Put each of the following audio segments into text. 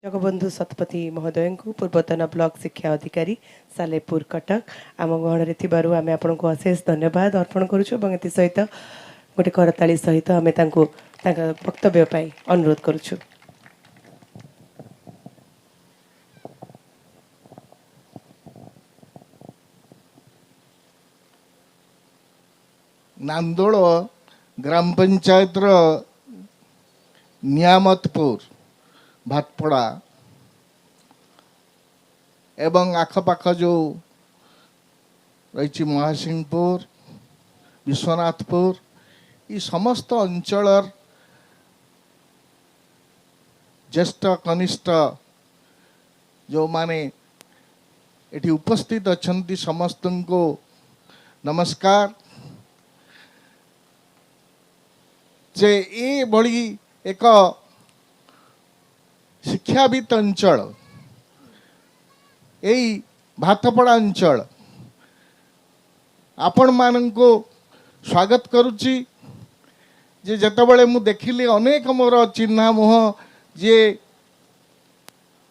जगबंधु शतपथी महोदय को पूर्वतन ब्लॉक शिक्षा अधिकारी सालेपुर कटक आम गहन आम आपण को अशेष धन्यवाद अर्पण करुँ सहित गोटे करताली सहित आम वक्तव्य पाई अनुरोध करुँ। नांदोल ग्राम पंचायत नियामतपुर भातपड़ा एवं आखपाख जो रही महासिंहपुर विश्वनाथपुर ये समस्त अंचल ज्येष्ठ कनिष्ठ जो माने एटी उपस्थित अच्छा समस्त को नमस्कार। जे ये भली एक शिक्षावित अंचल यही भातपड़ा अंचल आपण मान को स्वागत करुच्ची। जे जतबले मु देखिली अनेक मोर चिन्हा मुह जे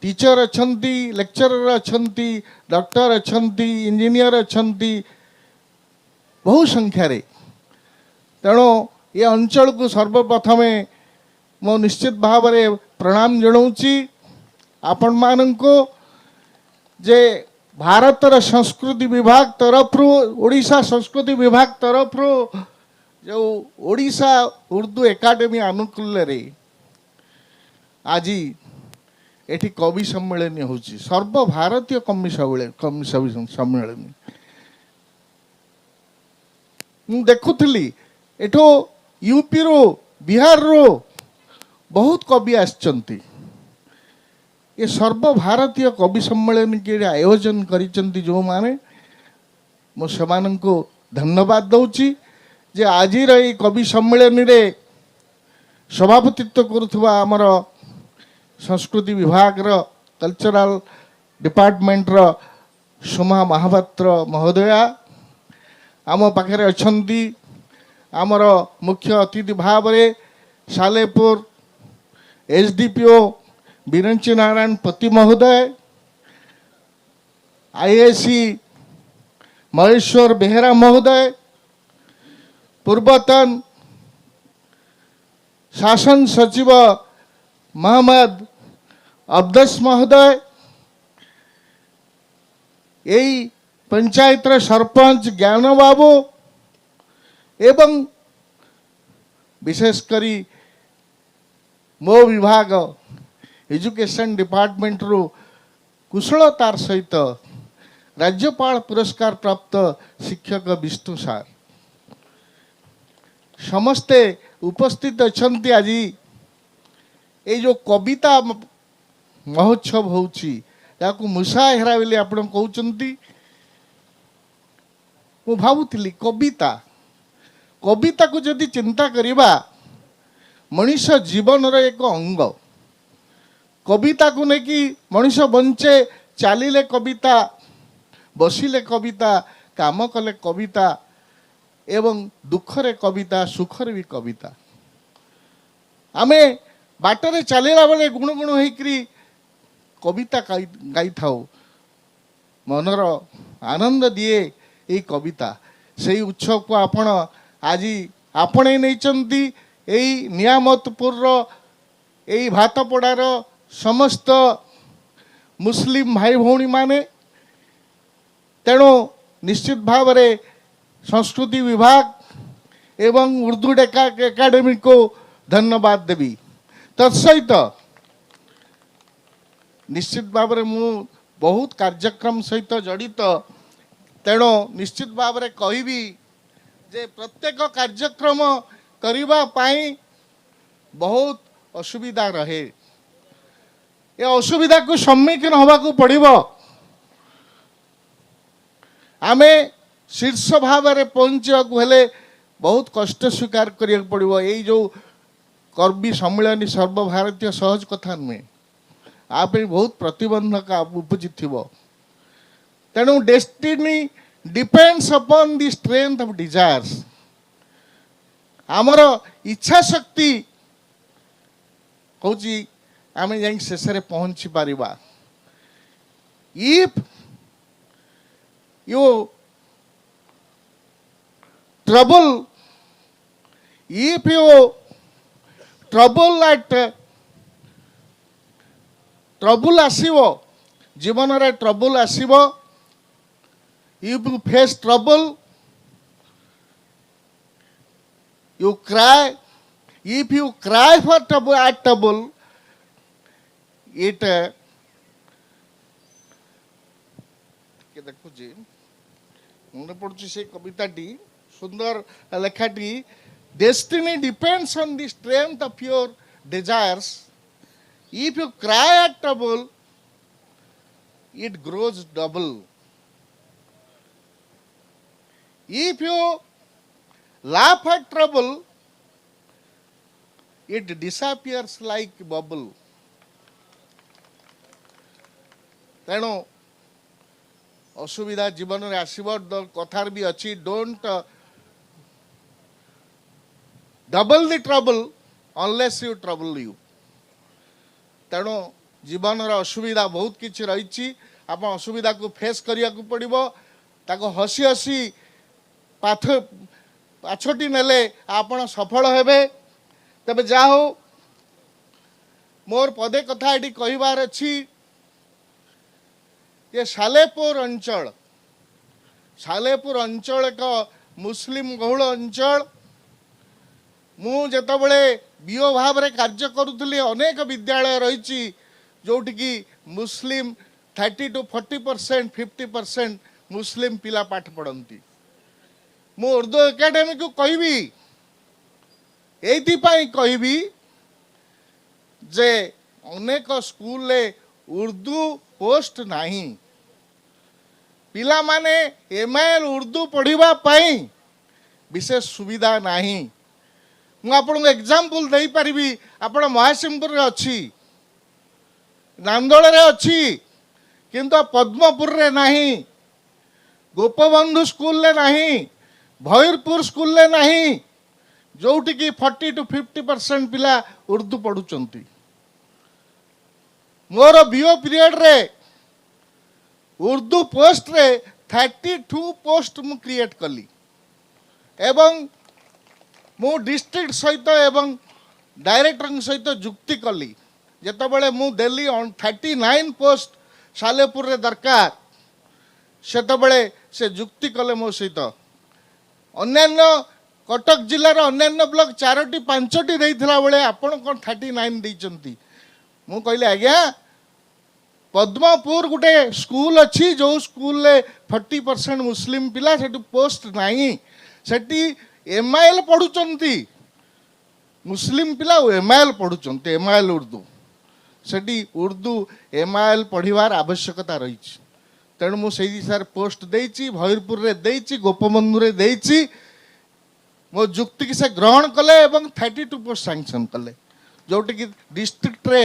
टीचर अच्छंती लेक्चरर अच्छंती डॉक्टर अच्छंती इंजीनियर अच्छंती बहु संख्या रे तेणु ये अंचल को सर्वप्रथम मो निश्चित भाव में प्रणाम जनाऊँची आपण मान को जे भारतर संस्कृति विभाग तरफ ओडिशा संस्कृति विभाग तरफ जो ओडिशा उर्दू एकाडेमी अनुकूल रे आज एठी कवि सम्मेलन होची सर्वभारतीय कवि सम्मेलन मु देखुली एठो यूपी रो बिहार रो बहुत कवि आसचंती ये सर्वभारतीय कवि सम्मेलन के आयोजन करिचंती जो माने मो सेमान को धन्यवाद दउची जे आज ये कवि सम्मेलन रे सभापतित्व करुवा आमर संस्कृति विभाग रो कल्चरल डिपार्टमेंट रो सोमा महापात्र महोदया आम पाखे अच्छंती आमर मुख्य अतिथि भाव रे सालेपुर एसडीपीओ बिरंची नारायण पति महोदय आईएसी महेश्वर बेहरा महोदय पूर्वतन शासन सचिव मोहम्मद अब्दस महोदय यही पंचायत सरपंच ज्ञान बाबू एवं विशेषकरी मो विभाग एजुकेशन डिपार्टमेंट रू कुशलतार सहित राज्यपाल पुरस्कार प्राप्त शिक्षक विष्णु सार समस्ते उपस्थित अच्छन्ति। आज ये जो कविता महोत्सव होउची याकू मुसाहेरा बोली आपण कहउचंती मु भाबुथिली कविता कविता को जदि चिंता करिबा मनुष्य जीवन रो एक अंग कविता को लेकि मनुष्य बंचे चलिले कविता बसिले कविता काम कले कविता एवं दुखरे कविता सुखरे भी कविता आमे बाटरे चलेला बेले गुण गुण होइकरी कविता गाई थाओ मनर आनंद दिए ये कविता से उत्सव को आपण आज आपणे नहीं यही नियामतपुर यही भातपड़ार समस्त मुस्लिम भाई भौणी माने तेणु निश्चित भाव रे संस्कृति विभाग एवं उर्दू एकाडेमी को धन्यवाद देवी तत्सहित निश्चित भाव में मु बहुत कार्यक्रम सहित जड़ित तेणु निश्चित भाव में कहबी जे प्रत्येक कार्यक्रम करिबा पाई बहुत असुविधा रहे ये असुविधा को सम्मुखीन होगा पड़ो आमे शीर्ष भाव में पहुँचा हेले बहुत कष्ट स्वीकार करिया पड़ो यही जो कर्मी सम्मेलन सर्वभारतीय सहज कथा नुहे आप बहुत प्रतिबंधक उपजी तेणु destiny depends upon the strength of desires आमर इच्छा शक्ति हूँ आम जा शेष पहुँची Paribas if you trouble if you trouble at trouble ଆସିବ ଜୀବନରେ trouble ଆସିବ if you face trouble you cry if you cry for trouble at trouble it के देखुଛି ମନେ ପଡୁଛି ସେ କବିତାଟି ସୁନ୍ଦର ଲେଖାଟି Destiny depends on the strength of your desires. If you cry at trouble, it grows double. If you laugh at trouble, it disappears like bubble. ତେଣୁ ଅସୁବିଧା ଜୀବନରେ ଆସିବ କଥାର ବି ଅଛି don't double the trouble unless you trouble you. ତେଣୁ ଜୀବନର ଅସୁବିଧା ବହୁତ କିଛି ରହିଛି ଆପଣ ଅସୁବିଧାକୁ ଫେସ୍ କରିବାକୁ ପଡ଼ିବ ତାକୁ ହସି ହସି ପାଛୋଟି ନେଲେ ଆପଣ ସଫଳ ହେବେ ତେବେ ଯାହା ହଉ ମୋର ପଦେ କଥା ଏଠି କହିବାର ଅଛି ଯେ ସାଲେପୁର ଅଞ୍ଚଳ ଏକ ମୁସଲିମ ବହୁଳ ଅଞ୍ଚଳ ମୁଁ ଯେତେବେଳେ ବିଓ ଭାବରେ କାର୍ଯ୍ୟ କରୁଥିଲି ଅନେକ ବିଦ୍ୟାଳୟ ରହିଛି ଯେଉଁଠିକି ମୁସଲିମ 30 to 40% 50% ମୁସଲିମ ପିଲା ପାଠ ପଢ଼ନ୍ତି ମୁଁ ଉର୍ଦ୍ଦୁ ଏକାଡେମୀକୁ କହିବି ଏଇଥିପାଇଁ କହିବି ଯେ ଅନେକ ସ୍କୁଲରେ ଉର୍ଦ୍ଦୁ ପୋଷ୍ଟ ନାହିଁ ପିଲାମାନେ MIL ଉର୍ଦ୍ଦୁ ପଢ଼ିବା ପାଇଁ ବିଶେଷ ସୁବିଧା ନାହିଁ ମୁଁ ଆପଣଙ୍କୁ ଏକ୍ଜାମ୍ପଲ ଦେଇପାରିବି ଆପଣ ମହାସିଂପୁରରେ ଅଛି ନାନ୍ଦୋଳରେ ଅଛି କିନ୍ତୁ ପଦ୍ମପୁରରେ ନାହିଁ ଗୋପବନ୍ଧୁ ସ୍କୁଲରେ ନାହିଁ ଭୈରପୁର ସ୍କୁଲରେ ନାହିଁ ଯେଉଁଠିକି 40 to 50% ପିଲା ଉର୍ଦ୍ଦୁ ପଢ଼ୁଛନ୍ତି ମୋର ବିଓ ପିରିୟଡ଼ରେ ଉର୍ଦ୍ଦୁ ପୋଷ୍ଟରେ 32 ପୋଷ୍ଟ ମୁଁ କ୍ରିଏଟ୍ କଲି ଏବଂ ମୁଁ ଡିଷ୍ଟ୍ରିକ୍ଟ ସହିତ ଏବଂ ଡାଇରେକ୍ଟରଙ୍କ ସହିତ ଯୁକ୍ତି କଲି ଯେତେବେଳେ ମୁଁ ଦେଲି 39 ପୋଷ୍ଟ ସାଲେପୁରରେ ଦରକାର ସେତେବେଳେ ସେ ଯୁକ୍ତି କଲେ ମୋ ସହିତ ଅନ୍ୟାନ୍ୟ କଟକ ଜିଲ୍ଲାର ଅନ୍ୟାନ୍ୟ ବ୍ଲକ 4ଟି 5ଟି ଦେଇଥିଲା ବେଳେ ଆପଣ କ'ଣ 39 ଦେଇଛନ୍ତି ମୁଁ କହିଲି ଆଜ୍ଞା ପଦ୍ମପୁର ଗୋଟେ ସ୍କୁଲ ଅଛି ଯେଉଁ ସ୍କୁଲରେ 40% ମୁସଲିମ ପିଲା ସେଠି ପୋଷ୍ଟ ନାହିଁ ସେଠି MIL ପଢ଼ୁଛନ୍ତି ମୁସଲିମ ପିଲା MIL ପଢ଼ୁଛନ୍ତି MIL ଉର୍ଦ୍ଦୁ ସେଠି ଉର୍ଦ୍ଦୁ MIL ପଢ଼ିବାର ଆବଶ୍ୟକତା ରହିଛି ତେଣୁ ମୁଁ ସେଇ ହିସାବରେ ପୋଷ୍ଟ ଦେଇଛି ଭୈରପୁରରେ ଦେଇଛି ଗୋପବନ୍ଧୁରେ ଦେଇଛି ମୋ ଯୁକ୍ତିକି ସେ ଗ୍ରହଣ କଲେ ଏବଂ 32 ପୋଷ୍ଟ ସାଙ୍ଗସନ୍ କଲେ ଯେଉଁଠିକି ଡିଷ୍ଟ୍ରିକ୍ଟରେ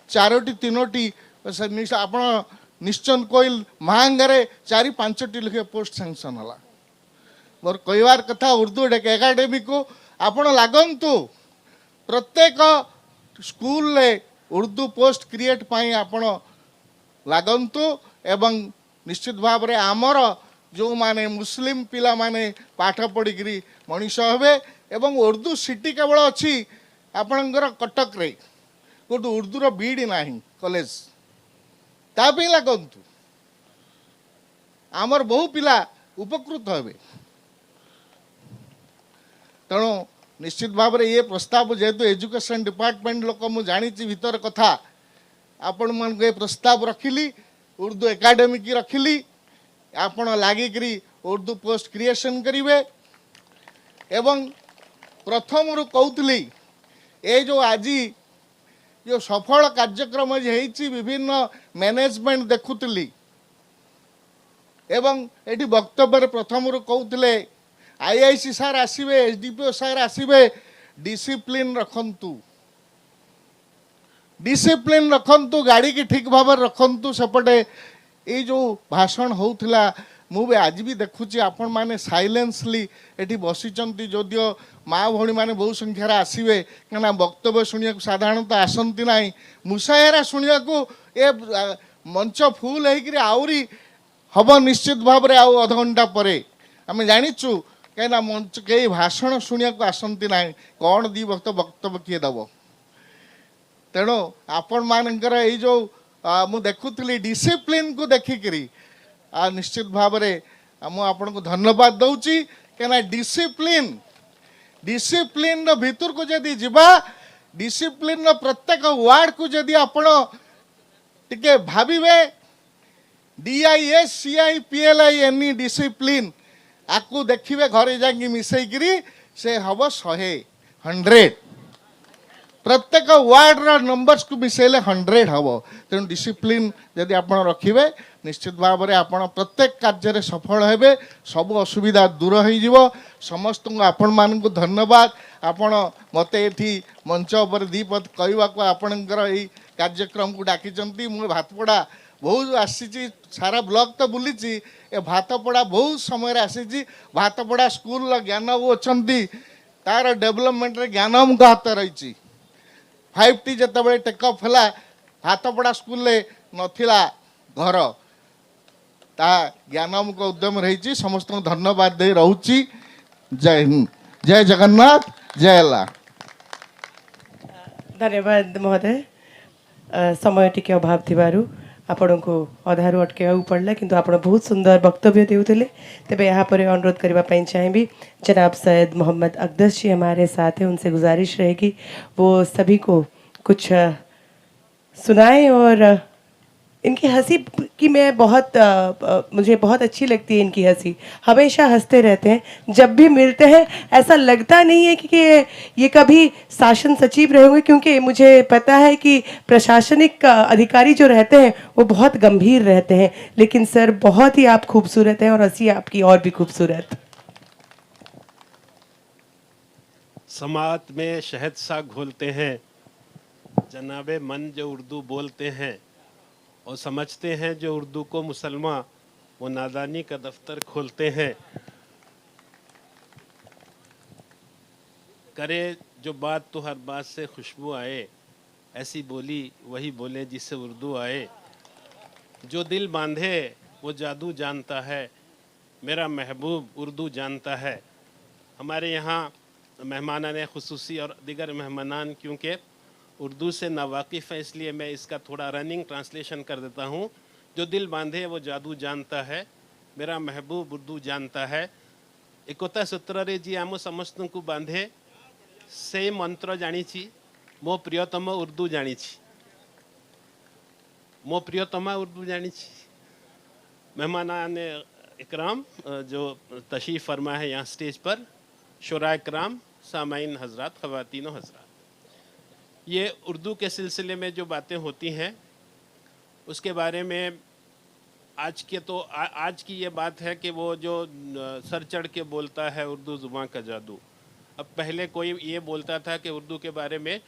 4ଟି 3ଟି ଆପଣ ନିଶ୍ଚୟ କୋଇଲ ମହାଙ୍ଗାରେ 4-5ଟି ଲେଖାଏଁ ପୋଷ୍ଟ ସାଙ୍ଗସନ୍ ହେଲା ମୋର କହିବାର କଥା ଉର୍ଦ୍ଦୁ ଏକାଡେମୀକୁ ଆପଣ ଲାଗନ୍ତୁ ପ୍ରତ୍ୟେକ ସ୍କୁଲରେ ଉର୍ଦ୍ଦୁ ପୋଷ୍ଟ କ୍ରିଏଟ୍ ପାଇଁ ଆପଣ ଲାଗନ୍ତୁ ଏବଂ ନିଶ୍ଚିତ ଭାବରେ ଆମର ଯେଉଁମାନେ ମୁସଲିମ ପିଲାମାନେ ପାଠ ପଢ଼ିକିରି ମଣିଷ ହେବେ ଏବଂ ଉର୍ଦ୍ଦୁ ସିଟି କେବଳ ଅଛି ଆପଣଙ୍କର କଟକରେ କେଉଁଠି ଉର୍ଦ୍ଦୁର ବିଡ୍ ନାହିଁ କଲେଜ ତା ପାଇଁ ଲାଗନ୍ତୁ ଆମର ବହୁ ପିଲା ଉପକୃତ ହେବେ ତେଣୁ ନିଶ୍ଚିତ ଭାବରେ ଏ ପ୍ରସ୍ତାବ ଯେହେତୁ ଏଜୁକେସନ୍ ଡିପାର୍ଟମେଣ୍ଟ ଲୋକ ମୁଁ ଜାଣିଛି ଭିତର କଥା ଆପଣମାନଙ୍କୁ ଏ ପ୍ରସ୍ତାବ ରଖିଲି ଉର୍ଦ୍ଦୁ ଏକାଡେମୀ କି ରଖିଲି ଆପଣ ଲାଗିକିରି ଉର୍ଦ୍ଦୁ ପୋଷ୍ଟ କ୍ରିଏସନ୍ କରିବେ ଏବଂ ପ୍ରଥମରୁ କହୁଥିଲି ଏ ଯେଉଁ ଆଜି ଯେଉଁ ସଫଳ କାର୍ଯ୍ୟକ୍ରମ ହେଇଛି ବିଭିନ୍ନ ମ୍ୟାନେଜମେଣ୍ଟ ଦେଖୁଥିଲି ଏବଂ ଏଠି ବକ୍ତବ୍ୟରେ ପ୍ରଥମରୁ କହୁଥିଲେ IIC ସାର୍ ଆସିବେ SDPO ସାର୍ ଆସିବେ ଡିସିପ୍ଲିନ୍ ରଖନ୍ତୁ ଗାଡ଼ିକି ଠିକ୍ ଭାବରେ ରଖନ୍ତୁ ସେପଟେ ଏଇ ଯେଉଁ ଭାଷଣ ହେଉଥିଲା भी आज भी देखुची आपण माने साइलेंसली एठी बसिचंती जदियो माँ भौणी माने बहु संख्यार आसवे कहीं वक्तव्य शुणा साधारणतः आसती ना मुसायरा शुणा ए मंच फुल होकर आहरी हम निश्चित भाव में आउ अध घंटा पर आम जाचु कहीं मंच कई भाषण शुणा आसती ना कौन दी वक्तव्य किए दब तेणु आपण मानकर ये जो मु देखुली डिसिप्लिन को देखिकी निश्चित भाव में आपन को धन्यवाद दौची कहीं डिसिप्लिन डिसिप्लिन भीतर को जदि जीवा डिसिप्लिन प्रत्येक वार्ड को जदि आपण टिके भाविबे DISCIPLINE डिसिप्लिन आकु देखिए घरे जाकि मिसैकरी से हम 100 प्रत्येक वार्ड रा नंबर्स को मिसेले 100 हम तेणु डिसिप्लिन जदि आप रखिए निश्चित भाव में आप प्रत्येक कार्य सफल हेबे सब असुविधा दूर हो समस्त आपण मान को धन्यवाद आपण मते एठी मंच पर दीपद कहवा को आपणकर यही कार्यक्रम को डाकी मु भातपड़ा बहुत आसी सारा ब्लॉक तो बुली ए भातपड़ा बहुत समय आसी भातपड़ा स्कूल ज्ञान अच्छा तार डेवलपमेंट ज्ञान मुझ हाथ रही 5T जिते टेकअप है हाथपड़ा स्कूल नथिला घर ता ज्ञानमुख उद्यम रही समस्त धन्यवाद दे रही जय हिंद जय जगन्नाथ जय ला धन्यवाद महोदय समय टिके अभाव थिबारु आपण को अधारू अटके पड़ला किंतु आप बहुत सुंदर वक्तव्य देउथिले तेबे यहाँ पर अनुरोध करने चाहेंगी जनाब सैयद मोहम्मद अकदस जी हमारे साथ हैं उनसे गुजारिश रहेगी वो सभी को कुछ सुनाएं और इनकी हंसी की मैं बहुत मुझे बहुत अच्छी लगती है इनकी हंसी हमेशा हंसते रहते हैं जब भी मिलते हैं ऐसा लगता नहीं है कि ये कभी शासन सचिव रहेंगे क्योंकि मुझे पता है कि प्रशासनिक अधिकारी जो रहते हैं वो बहुत गंभीर रहते हैं लेकिन सर बहुत ही आप खूबसूरत हैं और हंसी आपकी और भी खूबसूरत समात में शहद सा घोलते हैं जनाबे मन जो उर्दू बोलते हैं और समझते हैं जो उर्दू को मुसलमान वो नादानी का दफ्तर खोलते हैं करे जो बात तो हर बात से खुशबू आए ऐसी बोली वही बोले जिससे उर्दू आए जो दिल बांधे वो जादू जानता है मेरा महबूब उर्दू जानता है हमारे यहाँ मेहमानान खुसूसी और दिगर मेहमानान क्योंकि उर्दू से नावाकिफ़ है इसलिए मैं इसका थोड़ा रनिंग ट्रांसलेशन कर देता हूँ जो दिल बांधे वो जादू जानता है मेरा महबूब उर्दू जानता है एकता सूत्र जी आम समस्त को बांधे से मंत्र जानी मो प्रियतम उर्दू जानी मो प्रियतमा उर्दू जानी मेहमानान इकराम जो तशरीफ़ फरमा है यहाँ स्टेज पर शुरा इकराम सामाइन हजरात ख़वातीन हजरात ये उर्दू के सिलसिले में जो बातें होती हैं उसके बारे में आज की ये बात है कि वो जो सर चढ़ के बोलता है उर्दू ज़ुबान का जादू अब पहले कोई ये बोलता था कि उर्दू के बारे में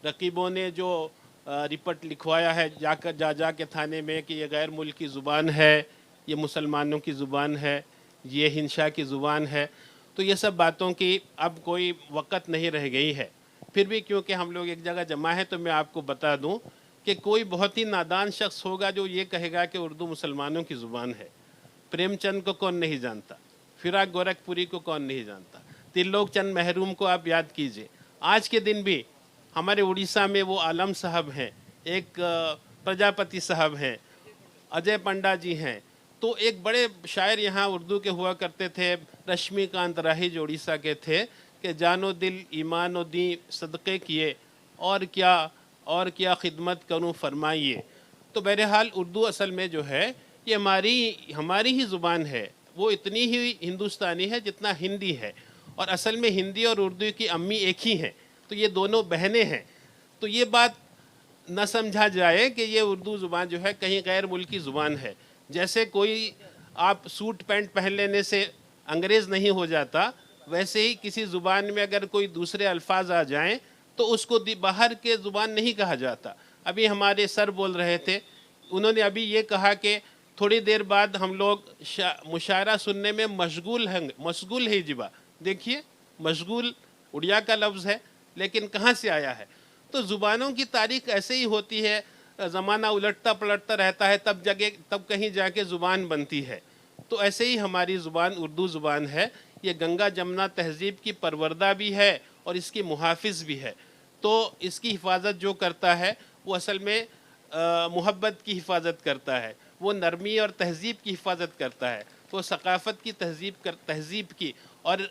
रकीबों ने जो रिपोर्ट लिखवाया है जा के थाने में कि ये गैर मुल्की ज़ुबान है ये मुसलमानों की ज़ुबान है ये हिंसा की ज़ुबान है तो ये सब बातों की अब कोई वक़्त नहीं रह गई है फिर भी क्योंकि हम लोग एक जगह जमा है तो मैं आपको बता दूं कि कोई बहुत ही नादान शख्स होगा जो ये कहेगा कि उर्दू मुसलमानों की ज़ुबान है प्रेमचंद को कौन नहीं जानता फिराक गोरखपुरी को कौन नहीं जानता त्रिलोक चंद महरूम को आप याद कीजिए आज के दिन भी हमारे उड़ीसा में वो आलम साहब हैं एक प्रजापति साहब हैं अजय पंडा जी हैं तो एक बड़े शायर यहाँ उर्दू के हुआ करते थे रश्मिकांत राही जो उड़ीसा के थे कि जानो दिल ईमान दी सदक़े किए और क्या खिदमत करूं फरमाइए तो बहरहाल उर्दू असल में जो है ये हमारी ही ज़ुबान है वो इतनी ही हिंदुस्तानी है जितना हिंदी है और असल में हिंदी और उर्दू की अम्मी एक ही हैं तो ये दोनों बहनें हैं तो ये बात न समझा जाए कि ये उर्दू ज़ुबान जो है कहीं गैर मुल्की ज़ुबान है जैसे कोई आप सूट पैंट पहन लेने से अंग्रेज़ नहीं हो जाता वैसे ही किसी ज़ुबान में अगर कोई दूसरे अल्फाज आ जाएं तो उसको बाहर के ज़ुबान नहीं कहा जाता अभी हमारे सर बोल रहे थे उन्होंने अभी ये कहा कि थोड़ी देर बाद हम लोग मुशायरा सुनने में मशगूल है जिबा। देखिए, मशगूल उड़िया का लफ्ज़ है, लेकिन कहाँ से आया है? तो ज़ुबानों की तारीख ऐसे ही होती है, ज़माना उलटता पलटता रहता है, तब कहीं जाके ज़ुबान बनती है। तो ऐसे ही हमारी ज़ुबान उर्दू ज़ुबान है, ये गंगा जमुना तहज़ीब की परवरदा भी है और इसकी मुहाफ़िज़ भी है। तो इसकी हिफाजत जो करता है वो असल में मोहब्बत की हिफाजत करता है, वो नरमी और तहज़ीब की हिफाजत करता है, वो सकाफ़त की तहज़ीब की और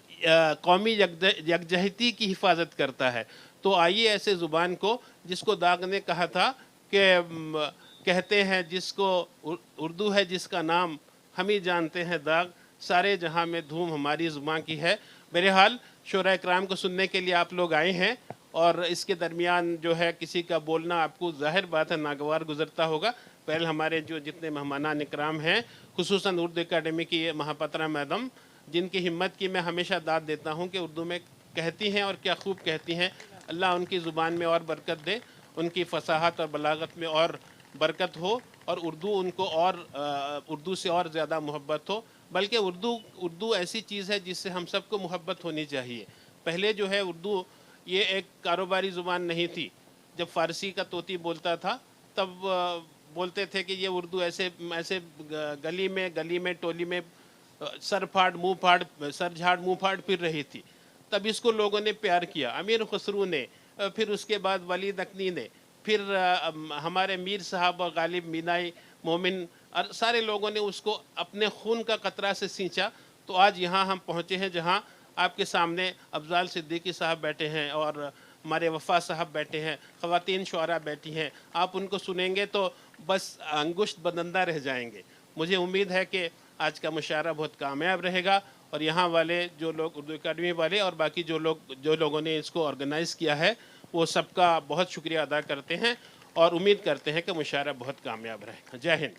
कौमी यकजहती की हिफाजत करता है। तो आइए ऐसे ज़ुबान को, जिसको दाग ने कहा था कि कहते हैं जिसको उर्दू है जिसका नाम हम ही जानते हैं दाग, सारे जहां में धूम हमारी ज़ुबान की है। बहरहाल शोरा कराम को सुनने के लिए आप लोग आए हैं और इसके दरमियान जो है किसी का बोलना आपको ज़ाहिर बात है नागवार गुजरता होगा। पहले हमारे जो जितने मेहमानान इकराम हैं, खुसूसन उर्दू एकेडमी की महापत्रा मैडम, जिनकी हिम्मत की मैं हमेशा दाद देता हूँ कि उर्दू में कहती हैं और क्या खूब कहती हैं। अल्लाह उनकी ज़ुबान में और बरकत दे, उनकी फसाहत और बलागत में और बरकत हो और उर्दू उनको और उर्दू से और ज़्यादा मोहब्बत हो। बल्कि उर्दू ऐसी चीज़ है जिससे हम सबको मोहब्बत होनी चाहिए। पहले जो है उर्दू ये एक कारोबारी ज़ुबान नहीं थी। जब फ़ारसी का तोती बोलता था तब बोलते थे कि ये उर्दू ऐसे गली में टोली में सर झाड़ मुँह फाड़ फिर रही थी। तब इसको लोगों ने प्यार किया, अमीर खुसरू ने, फिर उसके बाद वली नकनी ने, फिर हमारे मीर साहब और गालिब मीनाई मोमिन और सारे लोगों ने उसको अपने खून का कतरा से सींचा। तो आज यहाँ हम पहुँचे हैं जहाँ आपके सामने अफजाल सिद्दीकी साहब बैठे हैं और हमारे वफ़ा साहब बैठे हैं, ख़वातीन शुआरा बैठी हैं। आप उनको सुनेंगे तो बस अंगुश्त बदंदा रह जाएंगे। मुझे उम्मीद है कि आज का मुशायरा बहुत कामयाब रहेगा और यहाँ वाले जो लोग उर्दू एकेडमी वाले और बाकी जो लोगों ने इसको ऑर्गेनाइज़ किया है वो सबका बहुत शुक्रिया अदा करते हैं और उम्मीद करते हैं कि मुशायरा बहुत कामयाब रहेगा। जय हिंद।